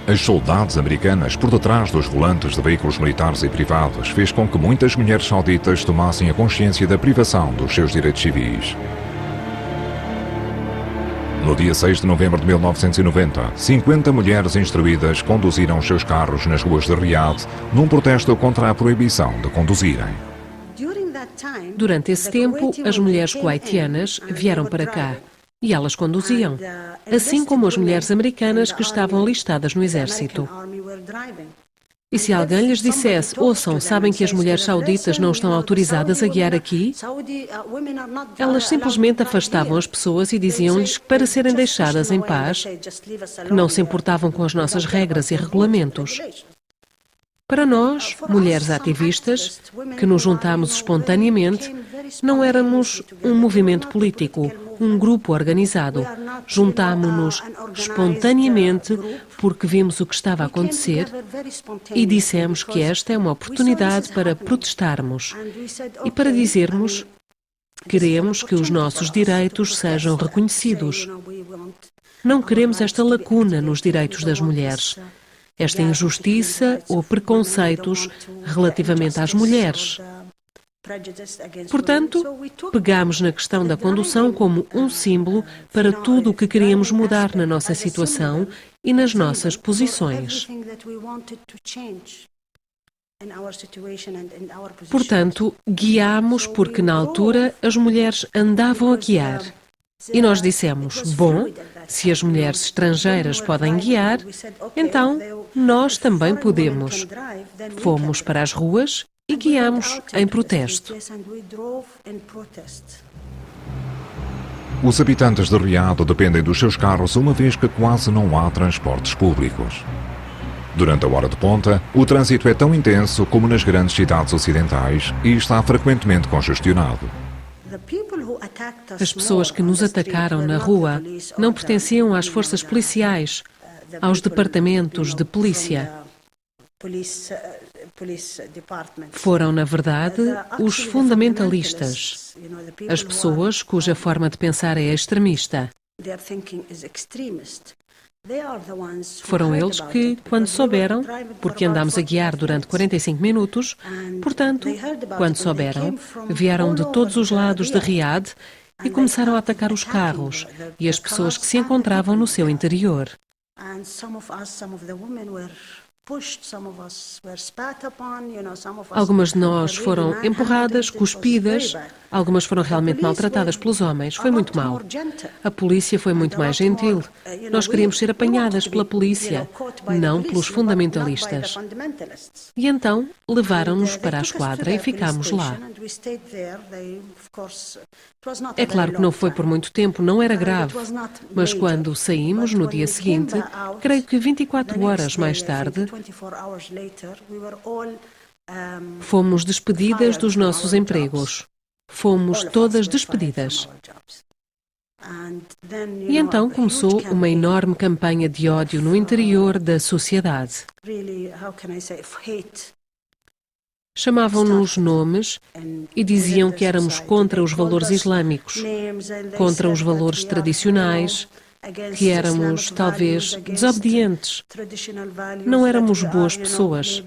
As soldades americanas por detrás dos volantes de veículos militares e privados fez com que muitas mulheres sauditas tomassem a consciência da privação dos seus direitos civis. No dia 6 de novembro de 1990, 50 mulheres instruídas conduziram os seus carros nas ruas de Riad num protesto contra a proibição de conduzirem. Durante esse tempo, as mulheres kuwaitianas vieram para cá e elas conduziam, assim como as mulheres americanas que estavam alistadas no exército. E se alguém lhes dissesse, ouçam, sabem que as mulheres sauditas não estão autorizadas a guiar aqui? Elas simplesmente afastavam as pessoas e diziam-lhes que para serem deixadas em paz, que não se importavam com as nossas regras e regulamentos. Para nós, mulheres ativistas, que nos juntámos espontaneamente, não éramos um movimento político, um grupo organizado. Juntámo-nos espontaneamente porque vimos o que estava a acontecer e dissemos que esta é uma oportunidade para protestarmos e para dizermos que queremos que os nossos direitos sejam reconhecidos. Não queremos esta lacuna nos direitos das mulheres, esta injustiça ou preconceitos relativamente às mulheres. Portanto, pegamos na questão da condução como um símbolo para tudo o que queríamos mudar na nossa situação e nas nossas posições. Portanto, guiámos porque na altura as mulheres andavam a guiar. E nós dissemos, bom, se as mulheres estrangeiras podem guiar, então nós também podemos. Fomos para as ruas e guiamos em protesto. Os habitantes de Riad dependem dos seus carros uma vez que quase não há transportes públicos. Durante a hora de ponta, o trânsito é tão intenso como nas grandes cidades ocidentais e está frequentemente congestionado. As pessoas que nos atacaram na rua não pertenciam às forças policiais, aos departamentos de polícia. Foram, na verdade, os fundamentalistas, as pessoas cuja forma de pensar é extremista. Foram eles que, quando souberam, porque andámos a guiar durante 45 minutos, portanto, quando souberam, vieram de todos os lados de Riad e começaram a atacar os carros e as pessoas que se encontravam no seu interior. Algumas de nós foram empurradas, cuspidas, algumas foram realmente maltratadas pelos homens. Foi muito mau. A polícia foi muito mais gentil. Nós queríamos ser apanhadas pela polícia, não pelos fundamentalistas. E então levaram-nos para a esquadra e ficámos lá. É claro que não foi por muito tempo, não era grave, mas quando saímos no dia seguinte, creio que 24 horas mais tarde, fomos despedidas dos nossos empregos. Fomos todas despedidas. E então começou uma enorme campanha de ódio no interior da sociedade. Chamavam-nos nomes e diziam que éramos contra os valores islâmicos, contra os valores tradicionais, que éramos, talvez, desobedientes. Não éramos boas pessoas.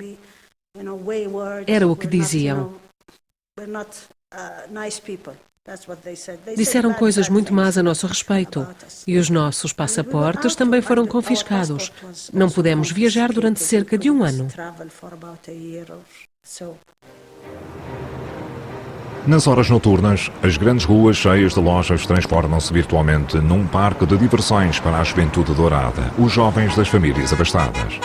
Era o que diziam. Disseram coisas muito más a nosso respeito e os nossos passaportes também foram confiscados. Não pudemos viajar durante cerca de um ano. Nas horas noturnas, as grandes ruas cheias de lojas transformam-se virtualmente num parque de diversões para a juventude dourada, os jovens das famílias abastadas.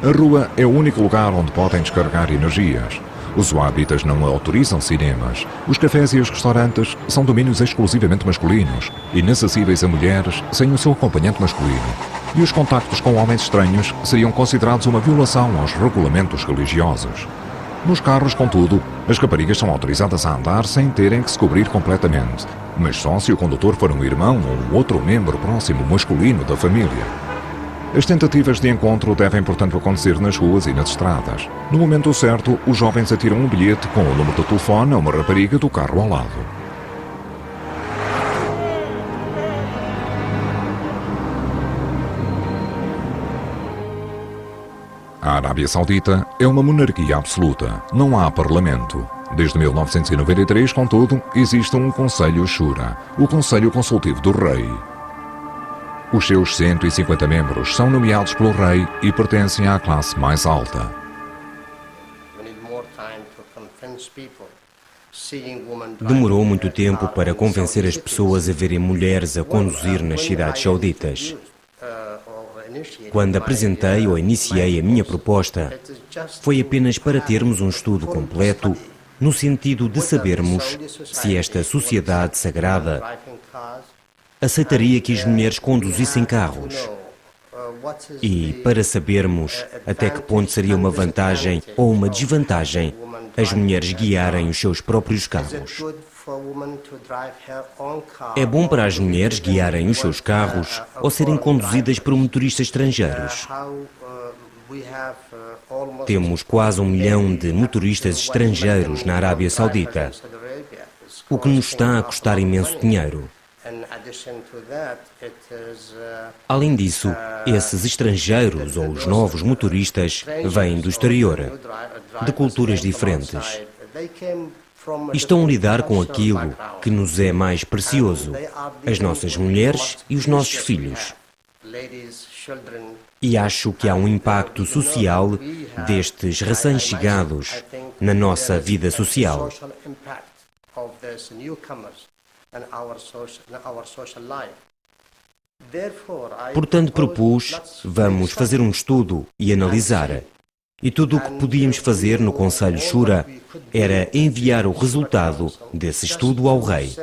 A rua é o único lugar onde podem descarregar energias. Os wahhabitas não autorizam cinemas. Os cafés e os restaurantes são domínios exclusivamente masculinos, inacessíveis a mulheres sem o seu acompanhante masculino. E os contactos com homens estranhos seriam considerados uma violação aos regulamentos religiosos. Nos carros, contudo, as raparigas são autorizadas a andar sem terem que se cobrir completamente, mas só se o condutor for um irmão ou um outro membro próximo masculino da família. As tentativas de encontro devem, portanto, acontecer nas ruas e nas estradas. No momento certo, os jovens atiram um bilhete com o número de telefone a uma rapariga do carro ao lado. A Arábia Saudita é uma monarquia absoluta. Não há parlamento. Desde 1993, contudo, existe um Conselho Shura, o Conselho Consultivo do Rei. Os seus 150 membros são nomeados pelo rei e pertencem à classe mais alta. Demorou muito tempo para convencer as pessoas a verem mulheres a conduzir nas cidades sauditas. Quando apresentei ou iniciei a minha proposta, foi apenas para termos um estudo completo, no sentido de sabermos se esta sociedade sagrada aceitaria que as mulheres conduzissem carros. E para sabermos até que ponto seria uma vantagem ou uma desvantagem as mulheres guiarem os seus próprios carros. É bom para as mulheres guiarem os seus carros ou serem conduzidas por motoristas estrangeiros. Temos quase 1 milhão de motoristas estrangeiros na Arábia Saudita, o que nos está a custar imenso dinheiro. Além disso, esses estrangeiros ou os novos motoristas vêm do exterior, de culturas diferentes. E estão a lidar com aquilo que nos é mais precioso, as nossas mulheres e os nossos filhos. E acho que há um impacto social destes recém-chegados na nossa vida social. Portanto, propus, vamos fazer um estudo e analisar. E tudo o que podíamos fazer no Conselho Shura era enviar o resultado desse estudo ao rei,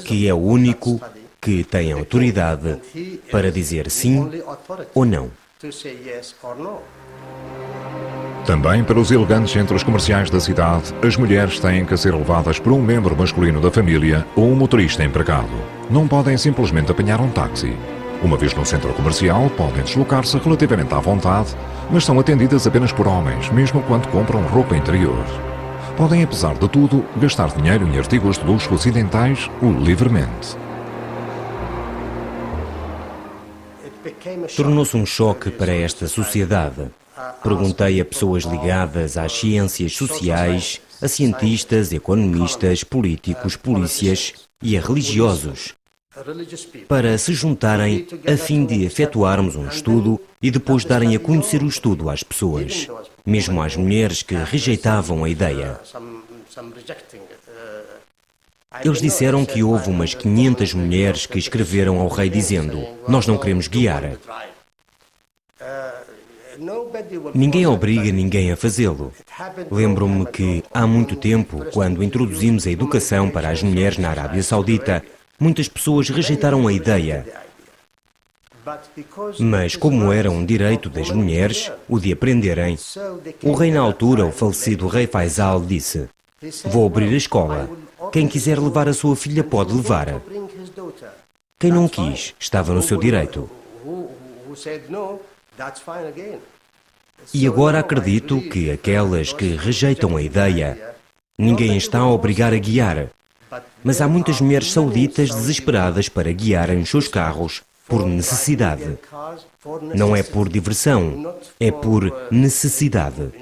que é o único que tem autoridade para dizer sim ou não. Também para os elegantes centros comerciais da cidade, as mulheres têm que ser levadas por um membro masculino da família ou um motorista empregado. Não podem simplesmente apanhar um táxi. Uma vez no centro comercial, podem deslocar-se relativamente à vontade, mas são atendidas apenas por homens, mesmo quando compram roupa interior. Podem, apesar de tudo, gastar dinheiro em artigos de luxo ocidentais livremente. Tornou-se um choque para esta sociedade. Perguntei a pessoas ligadas às ciências sociais, a cientistas, economistas, políticos, polícias e a religiosos, para se juntarem a fim de efetuarmos um estudo e depois darem a conhecer o estudo às pessoas, mesmo às mulheres que rejeitavam a ideia. Eles disseram que houve umas 500 mulheres que escreveram ao rei dizendo: "Nós não queremos guiar." Ninguém obriga ninguém a fazê-lo. Lembro-me que, há muito tempo, quando introduzimos a educação para as mulheres na Arábia Saudita, muitas pessoas rejeitaram a ideia. Mas, como era um direito das mulheres, o de aprenderem, o rei na altura, o falecido rei Faisal, disse: "Vou abrir a escola. Quem quiser levar a sua filha pode levar." Quem não quis, estava no seu direito. E agora acredito que aquelas que rejeitam a ideia, ninguém está a obrigar a guiar. Mas há muitas mulheres sauditas desesperadas para guiarem os seus carros por necessidade. Não é por diversão, é por necessidade.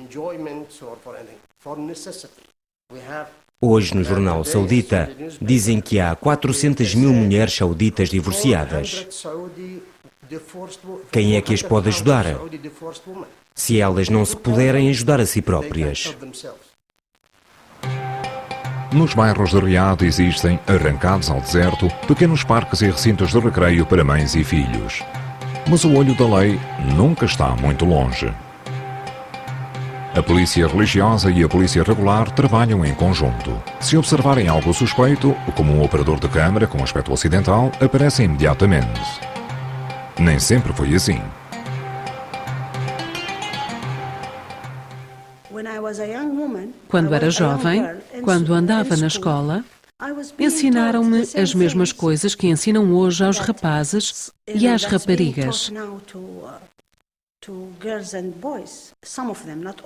Hoje, no jornal saudita, dizem que há 400.000 mulheres sauditas divorciadas. Quem é que as pode ajudar? Se elas não se puderem ajudar a si próprias. Nos bairros de Riad existem, arrancados ao deserto, pequenos parques e recintos de recreio para mães e filhos. Mas o olho da lei nunca está muito longe. A polícia religiosa e a polícia regular trabalham em conjunto. Se observarem algo suspeito, como um operador de câmara com aspecto ocidental, aparecem imediatamente. Nem sempre foi assim. Quando era jovem, quando andava na escola, ensinaram-me as mesmas coisas que ensinam hoje aos rapazes e às raparigas.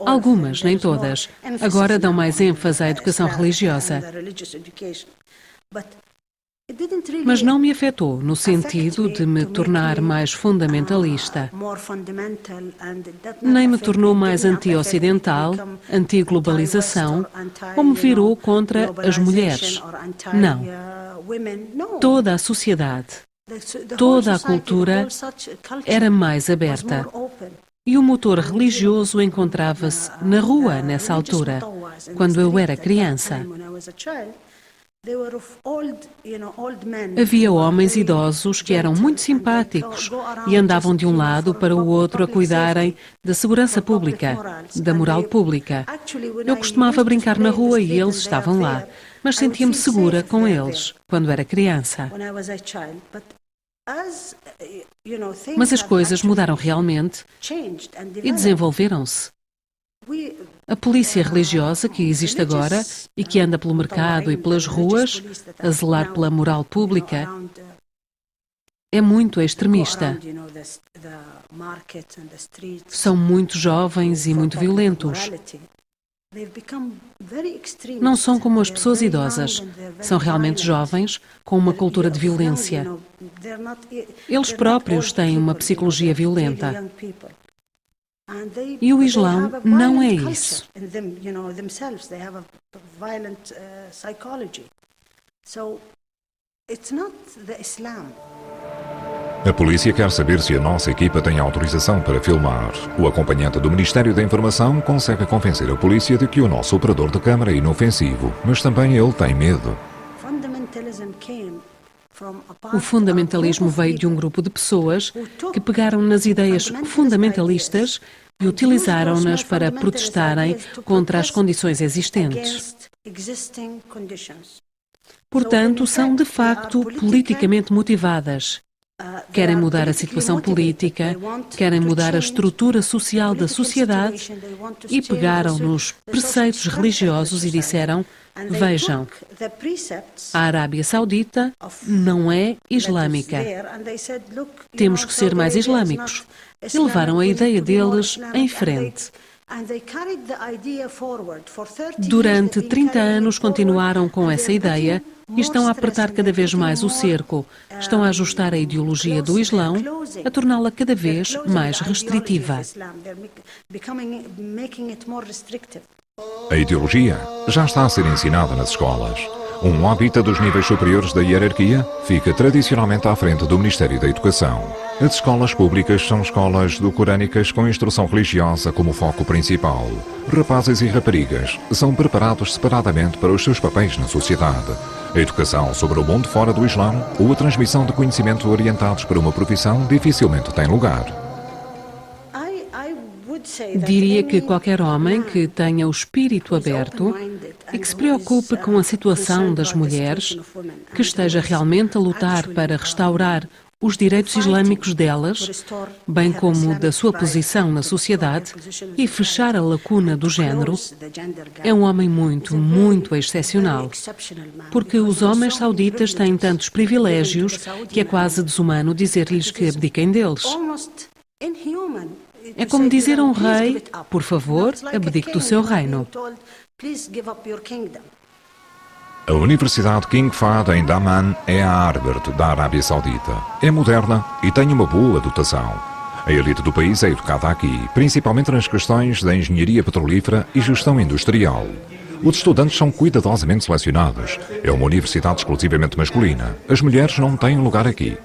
Algumas, nem todas, agora dão mais ênfase à educação religiosa. Mas não me afetou no sentido de me tornar mais fundamentalista. Nem me tornou mais anti-ocidental, anti-globalização, ou me virou contra as mulheres. Não. Toda a sociedade, toda a cultura era mais aberta. E o motor religioso encontrava-se na rua nessa altura, quando eu era criança. Havia homens idosos que eram muito simpáticos e andavam de um lado para o outro a cuidarem da segurança pública, da moral pública. Eu costumava brincar na rua e eles estavam lá, mas sentia-me segura com eles quando era criança. Mas as coisas mudaram realmente e desenvolveram-se. A polícia religiosa que existe agora e que anda pelo mercado e pelas ruas a zelar pela moral pública é muito extremista. São muito jovens e muito violentos. Não são como as pessoas idosas. São realmente jovens com uma cultura de violência. Eles próprios têm uma psicologia violenta. E o Islão não é isso. A polícia quer saber se a nossa equipa tem autorização para filmar. O acompanhante do Ministério da Informação consegue convencer a polícia de que o nosso operador de câmara é inofensivo, mas também ele tem medo. O fundamentalismo veio de um grupo de pessoas que pegaram nas ideias fundamentalistas e utilizaram-nas para protestarem contra as condições existentes. Portanto, são de facto politicamente motivadas. Querem mudar a situação política, querem mudar a estrutura social da sociedade e pegaram nos preceitos religiosos e disseram: vejam, a Arábia Saudita não é islâmica. Temos que ser mais islâmicos. E levaram a ideia deles em frente. Durante 30 anos continuaram com essa ideia e estão a apertar cada vez mais o cerco. Estão a ajustar a ideologia do Islão, a torná-la cada vez mais restritiva. A ideologia já está a ser ensinada nas escolas. Um hábito dos níveis superiores da hierarquia fica tradicionalmente à frente do Ministério da Educação. As escolas públicas são escolas do-corânicas com instrução religiosa como foco principal. Rapazes e raparigas são preparados separadamente para os seus papéis na sociedade. A educação sobre o mundo fora do Islão ou a transmissão de conhecimento orientados para uma profissão dificilmente tem lugar. Diria que qualquer homem que tenha o espírito aberto e que se preocupe com a situação das mulheres, que esteja realmente a lutar para restaurar os direitos islâmicos delas, bem como da sua posição na sociedade e fechar a lacuna do género, é um homem muito excepcional. Porque os homens sauditas têm tantos privilégios que é quase desumano dizer-lhes que abdiquem deles. É como dizer a um rei, por favor, abdique do seu reino. A Universidade King Fahd em Daman é a Harvard da Arábia Saudita. É moderna e tem uma boa dotação. A elite do país é educada aqui, principalmente nas questões da engenharia petrolífera e gestão industrial. Os estudantes são cuidadosamente selecionados. É uma universidade exclusivamente masculina. As mulheres não têm lugar aqui.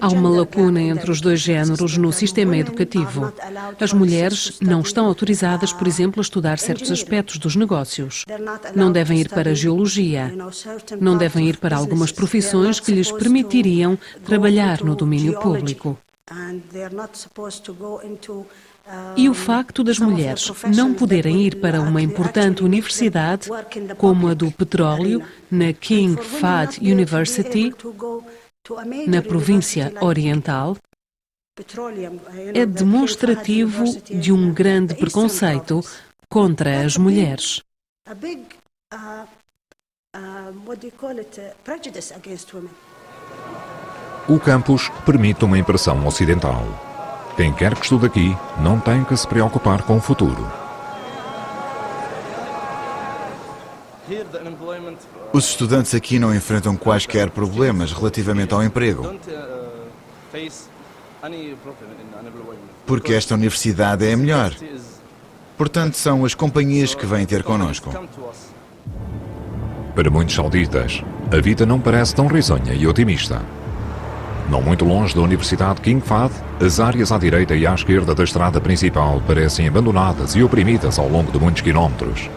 Há uma lacuna entre os dois géneros no sistema educativo. As mulheres não estão autorizadas, por exemplo, a estudar certos aspectos dos negócios. Não devem ir para a geologia. Não devem ir para algumas profissões que lhes permitiriam trabalhar no domínio público. E o facto das mulheres não poderem ir para uma importante universidade, como a do petróleo, na King Fahd University, na província oriental, é demonstrativo de um grande preconceito contra as mulheres. O campus permite uma impressão ocidental. Quem quer que estude aqui não tem que se preocupar com o futuro. Os estudantes aqui não enfrentam quaisquer problemas relativamente ao emprego. Porque esta universidade é a melhor. Portanto, são as companhias que vêm ter connosco. Para muitos sauditas, a vida não parece tão risonha e otimista. Não muito longe da Universidade King Fahd, as áreas à direita e à esquerda da estrada principal parecem abandonadas e oprimidas ao longo de muitos quilómetros.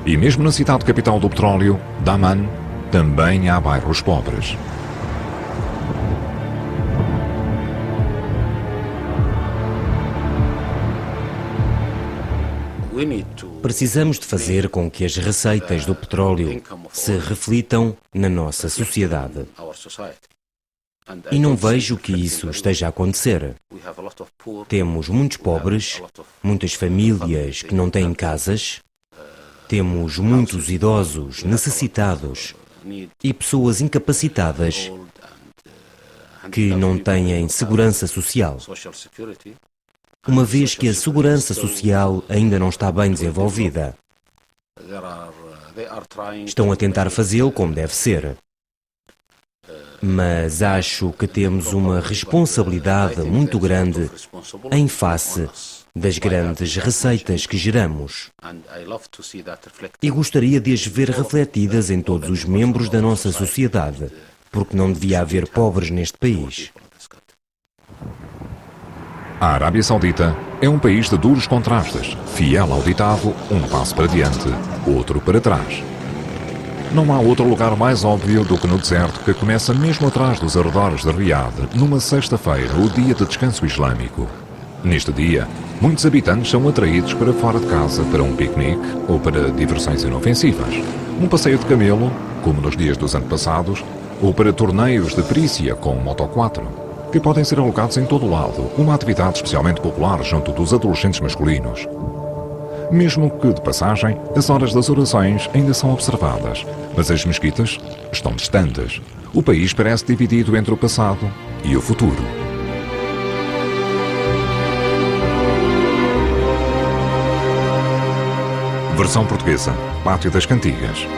E mesmo na cidade capital do petróleo, Daman, também há bairros pobres. Precisamos de fazer com que as receitas do petróleo se reflitam na nossa sociedade. E não vejo que isso esteja a acontecer. Temos muitos pobres, muitas famílias que não têm casas, temos muitos idosos necessitados e pessoas incapacitadas que não têm segurança social. Uma vez que a segurança social ainda não está bem desenvolvida. Estão a tentar fazê-lo como deve ser. Mas acho que temos uma responsabilidade muito grande em face das grandes receitas que geramos. E gostaria de as ver refletidas em todos os membros da nossa sociedade, porque não devia haver pobres neste país. A Arábia Saudita é um país de duros contrastes, fiel ao ditado, um passo para diante, outro para trás. Não há outro lugar mais óbvio do que no deserto que começa mesmo atrás dos arredores de Riad, numa sexta-feira, o dia de descanso islâmico. Neste dia, muitos habitantes são atraídos para fora de casa para um piquenique ou para diversões inofensivas. Um passeio de camelo, como nos dias dos antepassados, ou para torneios de perícia com Moto 4, que podem ser alocados em todo o lado, uma atividade especialmente popular junto dos adolescentes masculinos. Mesmo que, de passagem, as horas das orações ainda são observadas, mas as mesquitas estão distantes. O país parece dividido entre o passado e o futuro. Versão portuguesa, Pátio das Cantigas.